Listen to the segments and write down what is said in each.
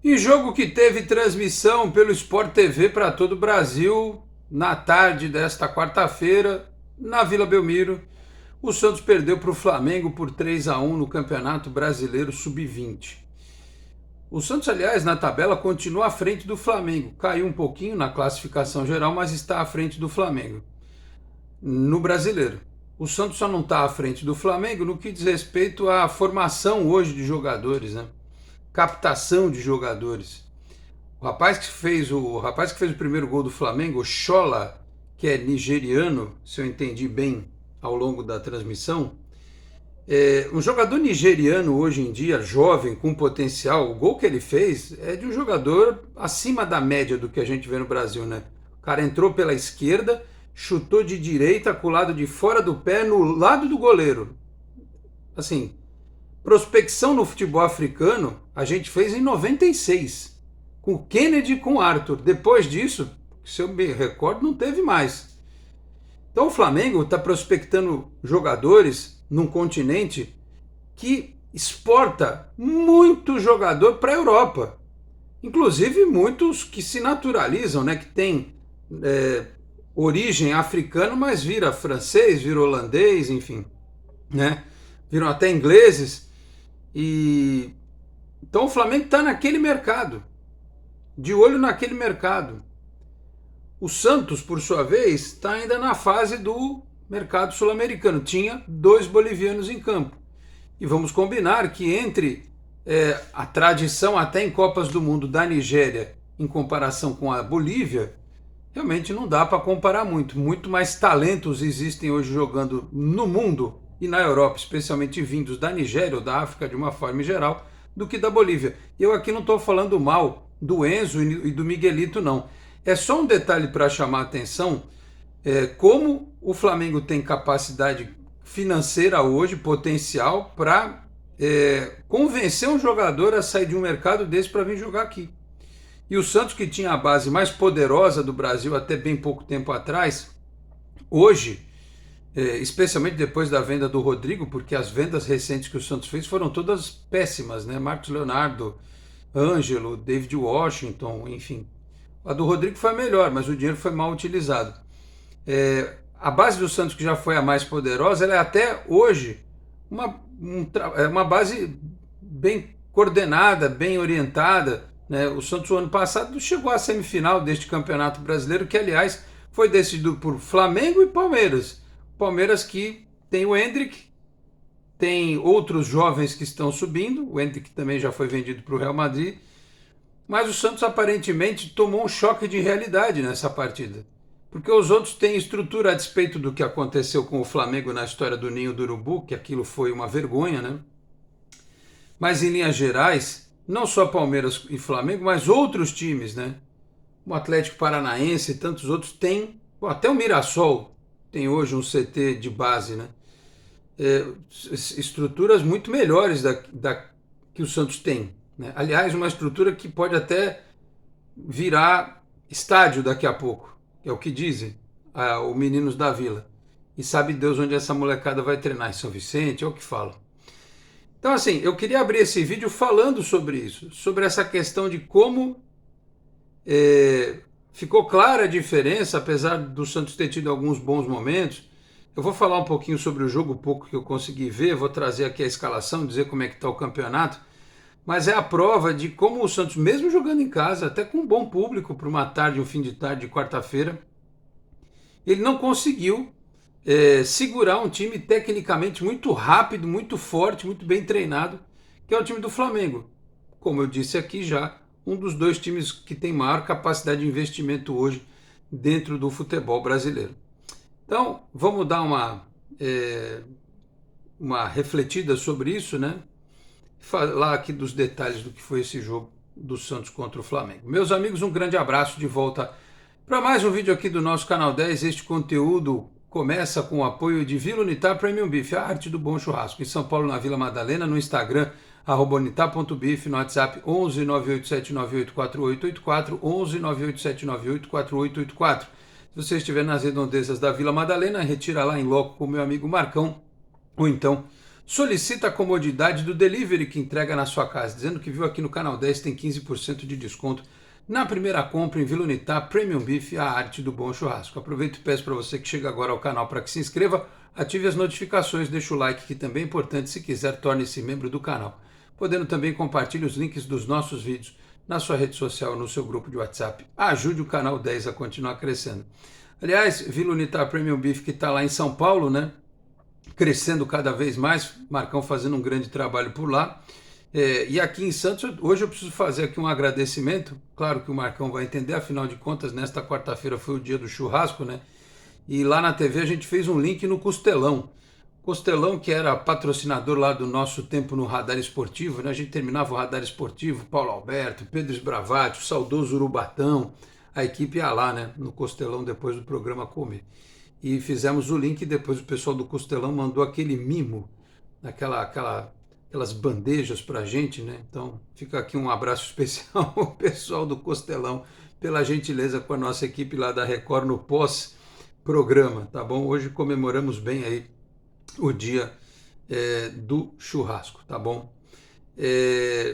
E jogo que teve transmissão pelo Sport TV para todo o Brasil na tarde desta quarta-feira, na Vila Belmiro. O Santos perdeu para o Flamengo por 3-1 no Campeonato Brasileiro Sub-20. O Santos, aliás, na tabela continua à frente do Flamengo. Caiu um pouquinho na classificação geral, mas está à frente do Flamengo no Brasileiro. O Santos só não está à frente do Flamengo no que diz respeito à formação hoje de jogadores, né? Captação de jogadores. O rapaz que fez o primeiro gol do Flamengo, o Chola, que é nigeriano, se eu entendi bem ao longo da transmissão, um jogador nigeriano hoje em dia, jovem, com potencial, o gol que ele fez é de um jogador acima da média do que a gente vê no Brasil, né? O cara entrou pela esquerda, chutou de direita com o lado de fora do pé no lado do goleiro. Assim, prospecção no futebol africano a gente fez em 96, com o Kennedy e com o Arthur. Depois disso, se eu me recordo, não teve mais. Então o Flamengo está prospectando jogadores num continente que exporta muito jogador para a Europa. Inclusive muitos que se naturalizam, né, que têm origem africana, mas vira francês, vira holandês, enfim, né? Viram até ingleses. E então o Flamengo está naquele mercado, de olho naquele mercado. O Santos, por sua vez, está ainda na fase do mercado sul-americano. Tinha 2 bolivianos em campo. E vamos combinar que entre a tradição até em Copas do Mundo da Nigéria em comparação com a Bolívia, realmente não dá para comparar muito. Muito mais talentos existem hoje jogando no mundo e na Europa, especialmente vindos da Nigéria ou da África de uma forma geral, do que da Bolívia. Eu aqui não estou falando mal do Enzo e do Miguelito, não. É só um detalhe para chamar a atenção, como o Flamengo tem capacidade financeira hoje, potencial, para convencer um jogador a sair de um mercado desse para vir jogar aqui. E o Santos, que tinha a base mais poderosa do Brasil até bem pouco tempo atrás, hoje, especialmente depois da venda do Rodrigo, porque as vendas recentes que o Santos fez foram todas péssimas, né? Marcos Leonardo, Ângelo, David Washington, enfim. A do Rodrigo foi a melhor, mas o dinheiro foi mal utilizado. A base do Santos, que já foi a mais poderosa, ela é até hoje uma base bem coordenada, bem orientada, né? O Santos, o ano passado, chegou à semifinal deste Campeonato Brasileiro, que, aliás, foi decidido por Flamengo e Palmeiras. Palmeiras que tem o Endrick, tem outros jovens que estão subindo, o Endrick também já foi vendido para o Real Madrid, mas o Santos aparentemente tomou um choque de realidade nessa partida, porque os outros têm estrutura a despeito do que aconteceu com o Flamengo na história do Ninho do Urubu, que aquilo foi uma vergonha, né? Mas em linhas gerais, não só Palmeiras e Flamengo, mas outros times, né? O Atlético Paranaense e tantos outros têm, até o Mirassol tem hoje um CT de base, né? Estruturas muito melhores que o Santos tem, né? Aliás, uma estrutura que pode até virar estádio daqui a pouco, que é o que dizem o Meninos da Vila. E sabe Deus onde essa molecada vai treinar, em São Vicente, é o que falam. Então, assim, eu queria abrir esse vídeo falando sobre isso, sobre essa questão de como ficou clara a diferença, apesar do Santos ter tido alguns bons momentos. Eu vou falar um pouquinho sobre o jogo, pouco que eu consegui ver, vou trazer aqui a escalação, dizer como é que está o campeonato, mas é a prova de como o Santos, mesmo jogando em casa, até com um bom público para uma tarde, um fim de tarde de quarta-feira, ele não conseguiu segurar um time tecnicamente muito rápido, muito forte, muito bem treinado, que é o time do Flamengo. Como eu disse aqui já, um dos 2 times que tem maior capacidade de investimento hoje dentro do futebol brasileiro. Então, vamos dar uma refletida sobre isso, né? Falar aqui dos detalhes do que foi esse jogo do Santos contra o Flamengo. Meus amigos, um grande abraço de volta para mais um vídeo aqui do nosso canal 10. Este conteúdo começa com o apoio de Vila Unitar Premium Beef, a arte do bom churrasco, em São Paulo, na Vila Madalena, no Instagram, @unitar.beef, no WhatsApp 11 987 984884, 11 987 984884. Se você estiver nas redondezas da Vila Madalena, retira lá em loco com o meu amigo Marcão, ou então solicita a comodidade do delivery que entrega na sua casa, dizendo que viu aqui no Canal 10 tem 15% de desconto na primeira compra em Vila Unitar Premium Beef, a arte do bom churrasco. Aproveito e peço para você que chega agora ao canal para que se inscreva, ative as notificações, deixe o like que também é importante, se quiser torne-se membro do canal. Podendo também compartilhar os links dos nossos vídeos na sua rede social, no seu grupo de WhatsApp. Ajude o Canal 10 a continuar crescendo. Aliás, Vila Unitar Premium Beef que está lá em São Paulo, né? Crescendo cada vez mais, Marcão fazendo um grande trabalho por lá. E aqui em Santos, hoje eu preciso fazer aqui um agradecimento, claro que o Marcão vai entender, afinal de contas, nesta quarta-feira foi o dia do churrasco, né? E lá na TV a gente fez um link no Costelão. Costelão, que era patrocinador lá do nosso tempo no Radar Esportivo, né? A gente terminava o Radar Esportivo, Paulo Alberto, Pedro Sbravati, o saudoso Urubatão, a equipe ia lá, né? No Costelão depois do programa comer. E fizemos o link e depois o pessoal do Costelão mandou aquele mimo, aquelas bandejas pra gente, né? Então fica aqui um abraço especial ao pessoal do Costelão pela gentileza com a nossa equipe lá da Record no pós-programa, tá bom? Hoje comemoramos bem aí o dia do churrasco, tá bom?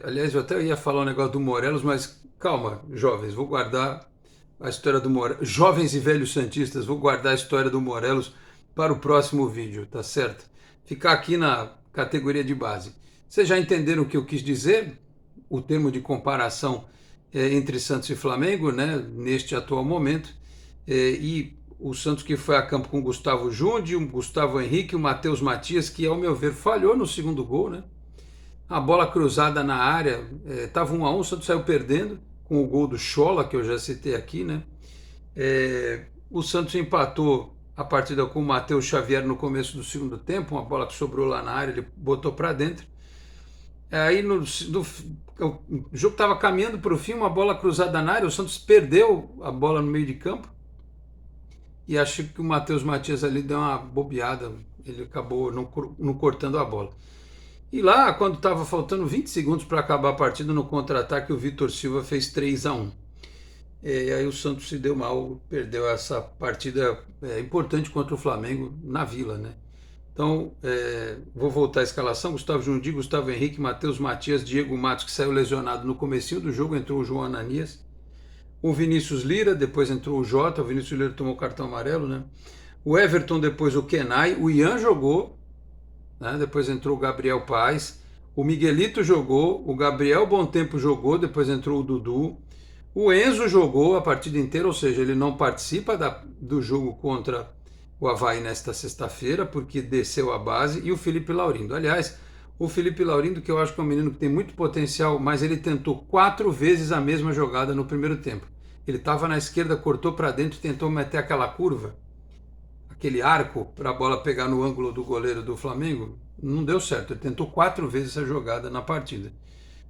Aliás, eu até ia falar um negócio do Morelos, mas calma, jovens, vou guardar a história do Morelos, jovens e velhos santistas, vou guardar a história do Morelos para o próximo vídeo, tá certo? Ficar aqui na categoria de base. Vocês já entenderam o que eu quis dizer? O termo de comparação entre Santos e Flamengo, né, neste atual momento, e o Santos que foi a campo com o Gustavo Jundi, o Gustavo Henrique, o Matheus Matias, que ao meu ver falhou no segundo gol, né? A bola cruzada na área, estava 1-1, o Santos saiu perdendo, com o gol do Schola, que eu já citei aqui, né? O Santos empatou a partida com o Matheus Xavier no começo do segundo tempo, uma bola que sobrou lá na área, ele botou para dentro. Aí o jogo estava caminhando para o fim, uma bola cruzada na área, o Santos perdeu a bola no meio de campo, e acho que o Matheus Matias ali deu uma bobeada, ele acabou não cortando a bola. E lá, quando estava faltando 20 segundos para acabar a partida, no contra-ataque, o Vitor Silva fez 3-1. E aí o Santos se deu mal, perdeu essa partida importante contra o Flamengo na Vila, né? Então, vou voltar à escalação. Gustavo Jundi, Gustavo Henrique, Matheus Matias, Diego Matos, que saiu lesionado no comecinho do jogo, entrou o João Ananias. O Vinícius Lira, depois entrou o Jota, o Vinícius Lira tomou cartão amarelo, né? O Everton, depois o Kenai, o Ian jogou, né? Depois entrou o Gabriel Paes, o Miguelito jogou, o Gabriel Bontempo jogou, depois entrou o Dudu, o Enzo jogou a partida inteira, ou seja, ele não participa do jogo contra o Avaí nesta sexta-feira, porque desceu a base, e o Felipe Laurindo. Aliás, o Felipe Laurindo, que eu acho que é um menino que tem muito potencial, mas ele tentou 4 vezes a mesma jogada no primeiro tempo. Ele estava na esquerda, cortou para dentro e tentou meter aquela curva, aquele arco para a bola pegar no ângulo do goleiro do Flamengo. Não deu certo, ele tentou 4 vezes essa jogada na partida.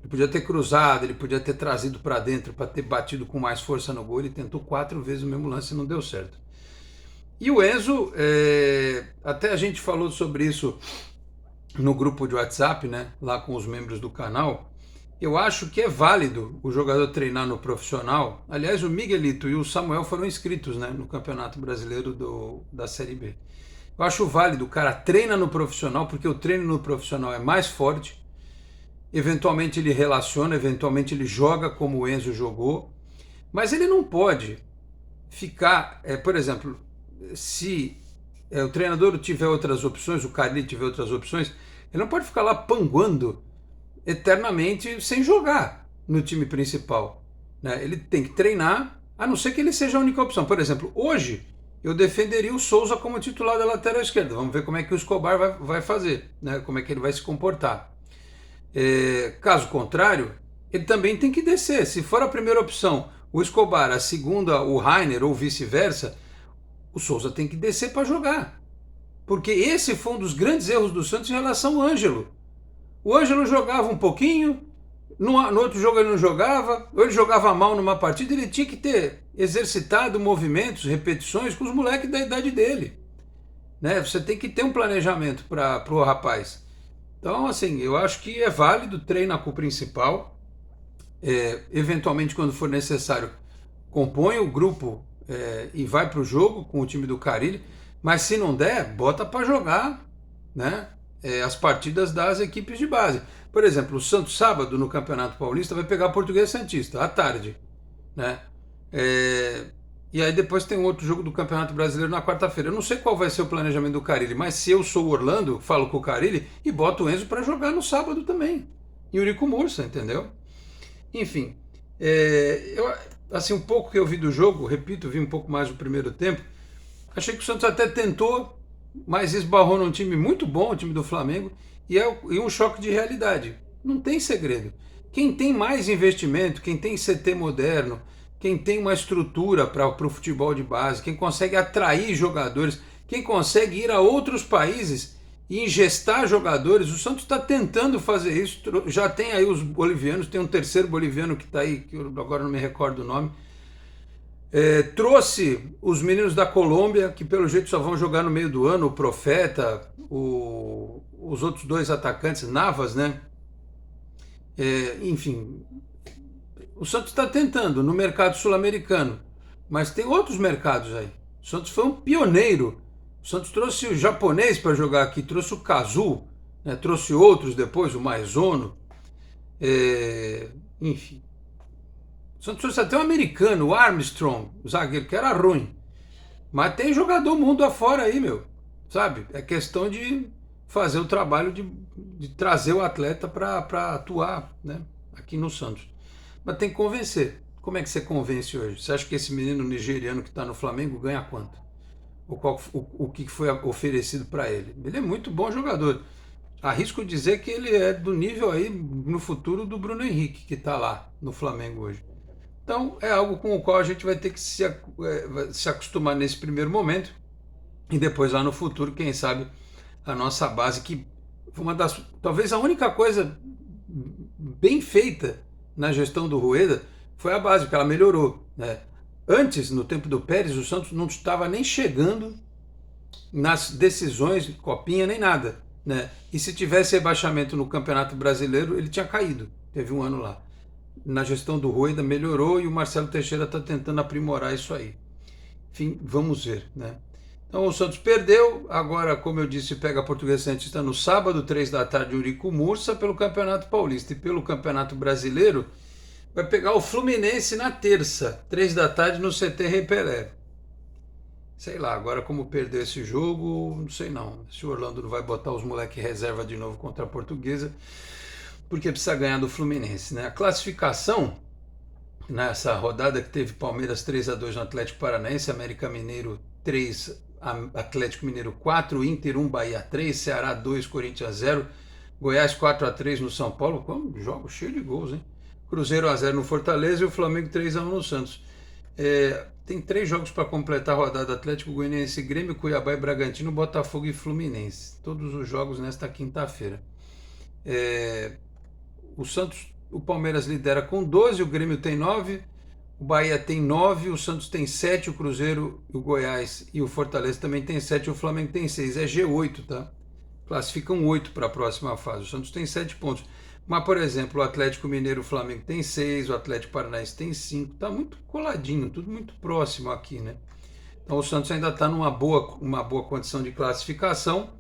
Ele podia ter cruzado, ele podia ter trazido para dentro para ter batido com mais força no gol, ele tentou 4 vezes o mesmo lance e não deu certo. E o Enzo, até a gente falou sobre isso no grupo de WhatsApp, né, lá com os membros do canal. Eu acho que é válido o jogador treinar no profissional. Aliás, o Miguelito e o Samuel foram inscritos, né, no Campeonato Brasileiro da Série B. Eu acho válido, o cara treina no profissional, porque o treino no profissional é mais forte. Eventualmente ele relaciona, eventualmente ele joga como o Enzo jogou. Mas ele não pode ficar, por exemplo, se o treinador tiver outras opções, o Carli tiver outras opções, ele não pode ficar lá panguando eternamente sem jogar no time principal, né? Ele tem que treinar, a não ser que ele seja a única opção. Por exemplo, hoje eu defenderia o Souza como titular da lateral esquerda. Vamos ver como é que o Escobar vai fazer, né? Como é que ele vai se comportar. Caso contrário, ele também tem que descer. Se for a primeira opção o Escobar, a segunda o Rainer ou vice-versa, o Souza tem que descer para jogar. Porque esse foi um dos grandes erros do Santos em relação ao Ângelo. O Ângelo jogava um pouquinho, no outro jogo ele não jogava, ou ele jogava mal numa partida, ele tinha que ter exercitado movimentos, repetições com os moleques da idade dele, né? Você tem que ter um planejamento para o rapaz. Então, assim, eu acho que é válido, treina com o principal, eventualmente quando for necessário, compõe o grupo e vai para o jogo com o time do Carille, mas se não der, bota para jogar, né? as partidas das equipes de base. Por exemplo, o Santos sábado no Campeonato Paulista vai pegar a Portuguesa Santista à tarde, né? É, e aí depois tem um outro jogo do Campeonato Brasileiro na quarta-feira. Eu não sei qual vai ser o planejamento do Carille, mas se eu sou o Orlando, falo com o Carille e boto o Enzo para jogar no sábado também. E o Eurico Mursa, entendeu? Enfim, assim, um pouco que eu vi do jogo, repito, vi um pouco mais do primeiro tempo, achei que o Santos até tentou, mas esbarrou num time muito bom, o time do Flamengo, e um choque de realidade. Não tem segredo. Quem tem mais investimento, quem tem CT moderno, quem tem uma estrutura para o futebol de base, quem consegue atrair jogadores, quem consegue ir a outros países e ingestar jogadores, o Santos está tentando fazer isso. Já tem aí os bolivianos, tem um terceiro boliviano que está aí, que eu agora não me recordo o nome. Trouxe os meninos da Colômbia, que pelo jeito só vão jogar no meio do ano, o Profeta, os outros dois atacantes, Navas, né? Enfim, o Santos está tentando no mercado sul-americano, mas tem outros mercados aí. O Santos foi um pioneiro. O Santos trouxe o japonês para jogar aqui, trouxe o Kazu, né? Trouxe outros depois, o Maizono. Enfim. O Santos trouxe até um americano, o Armstrong, o zagueiro, que era ruim. Mas tem jogador mundo afora aí, meu. Sabe? É questão de fazer o trabalho de trazer o atleta para atuar, né? Aqui no Santos. Mas tem que convencer. Como é que você convence hoje? Você acha que esse menino nigeriano que está no Flamengo ganha quanto? O que foi oferecido para ele? Ele é muito bom jogador. Arrisco dizer que ele é do nível aí, no futuro, do Bruno Henrique, que está lá no Flamengo hoje. Então, é algo com o qual a gente vai ter que se acostumar nesse primeiro momento. E depois, lá no futuro, quem sabe, a nossa base, que foi talvez a única coisa bem feita na gestão do Rueda foi a base, porque ela melhorou, né? Antes, no tempo do Pérez, o Santos não estava nem chegando nas decisões de Copinha nem nada, né? E se tivesse rebaixamento no Campeonato Brasileiro, ele tinha caído. Teve um ano lá. Na gestão do Rueda melhorou e o Marcelo Teixeira está tentando aprimorar isso aí. Enfim, vamos ver, né? Então o Santos perdeu, agora, como eu disse, pega a Portuguesa Santista no sábado, 3 da tarde, Eurico Mursa, pelo Campeonato Paulista. E pelo Campeonato Brasileiro, vai pegar o Fluminense na terça, 3 da tarde, no CT Rei Pelé. Sei lá, agora como perdeu esse jogo, não sei não. Se o Orlando não vai botar os moleques reserva de novo contra a Portuguesa, porque precisa ganhar do Fluminense, né? A classificação, nessa rodada que teve Palmeiras 3-2 no Atlético Paranaense, América Mineiro 3, Atlético Mineiro 4, Inter 1, Bahia 3, Ceará 2, Corinthians 0, Goiás 4-3 no São Paulo, como jogo cheio de gols, hein? Cruzeiro 1-0 no Fortaleza e o Flamengo 3-1 no Santos. Tem 3 jogos para completar a rodada: Atlético Goianiense, Grêmio, Cuiabá e Bragantino, Botafogo e Fluminense. Todos os jogos nesta quinta-feira. O Santos, o Palmeiras lidera com 12, o Grêmio tem 9, o Bahia tem 9, o Santos tem 7, o Cruzeiro, o Goiás e o Fortaleza também tem 7, o Flamengo tem 6. É G8, tá? Classificam 8 para a próxima fase. O Santos tem 7 pontos. Mas, por exemplo, o Atlético Mineiro e o Flamengo tem 6, o Atlético Paranaense tem 5. Está muito coladinho, tudo muito próximo aqui, né? Então o Santos ainda está numa uma boa condição de classificação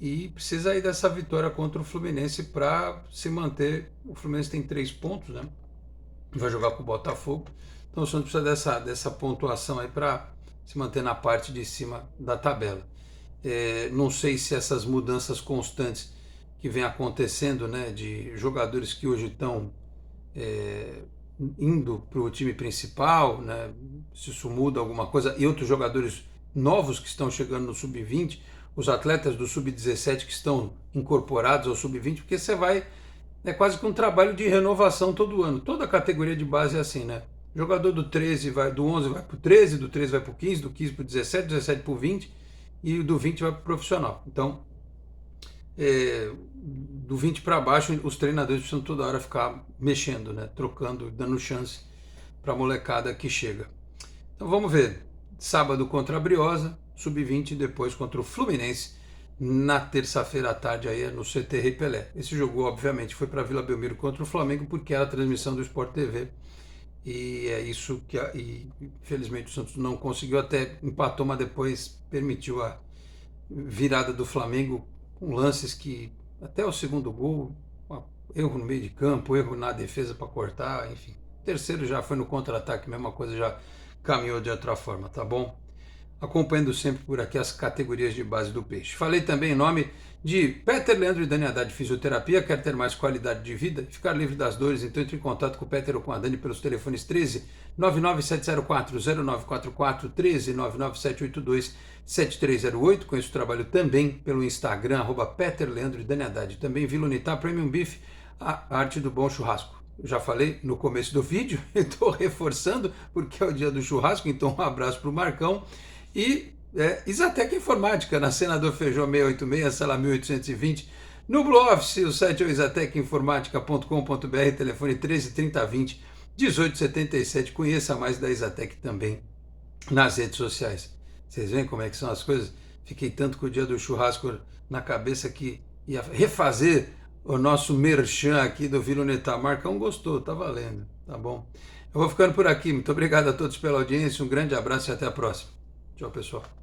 e precisa aí dessa vitória contra o Fluminense para se manter. O Fluminense tem 3 pontos, né? Vai jogar com o Botafogo. Então o Santos precisa dessa pontuação aí para se manter na parte de cima da tabela. Não sei se essas mudanças constantes que vem acontecendo, né, de jogadores que hoje estão indo para o time principal, né, se isso muda alguma coisa, e outros jogadores novos que estão chegando no sub-20, os atletas do sub-17 que estão incorporados ao sub-20, porque você vai, é quase que um trabalho de renovação todo ano. Toda a categoria de base é assim, né? O jogador do 13 do 11 vai para o 13, do 13 vai para o 15, do 15 para o 17, do 17 para o 20 e do 20 vai para o profissional. Então, do 20 para baixo, os treinadores precisam toda hora ficar mexendo, né? Trocando, dando chance para a molecada que chega. Então vamos ver. Sábado contra a Briosa, sub-20, e depois contra o Fluminense, na terça-feira à tarde, aí no CT Rei Pelé. Esse jogo, obviamente, foi para Vila Belmiro contra o Flamengo, porque era a transmissão do Sport TV. E é isso que, infelizmente, o Santos não conseguiu, até empatou, mas depois permitiu a virada do Flamengo com lances que, até o segundo gol, erro no meio de campo, erro na defesa para cortar, enfim. O terceiro já foi no contra-ataque, mesma coisa, já caminhou de outra forma, tá bom? Acompanhando sempre por aqui as categorias de base do Peixe. Falei também em nome de Peter Leandro e Dani Haddad Fisioterapia. Quer ter mais qualidade de vida e ficar livre das dores? Então entre em contato com o Peter ou com a Dani pelos telefones 13 997040944, 13 99782 7308. Conheço o trabalho também pelo Instagram, Peter Leandro e Dani Haddad. Também Vila Unitar Premium Beef, a arte do bom churrasco. Eu já falei no começo do vídeo, estou reforçando porque é o dia do churrasco, então um abraço para o Marcão. E Isatec Informática, na Senador Feijó 686, sala 1820, no Blue Office, o site é o isatecinformatica.com.br, telefone 13 30 20 1877. Conheça mais da Isatec também nas redes sociais. Vocês veem como é que são as coisas? Fiquei tanto com o dia do churrasco na cabeça que ia refazer o nosso merchan aqui do Vila Unitar. Marcão gostou, tá valendo, tá bom? Eu vou ficando por aqui. Muito obrigado a todos pela audiência, um grande abraço e até a próxima. Tchau, pessoal.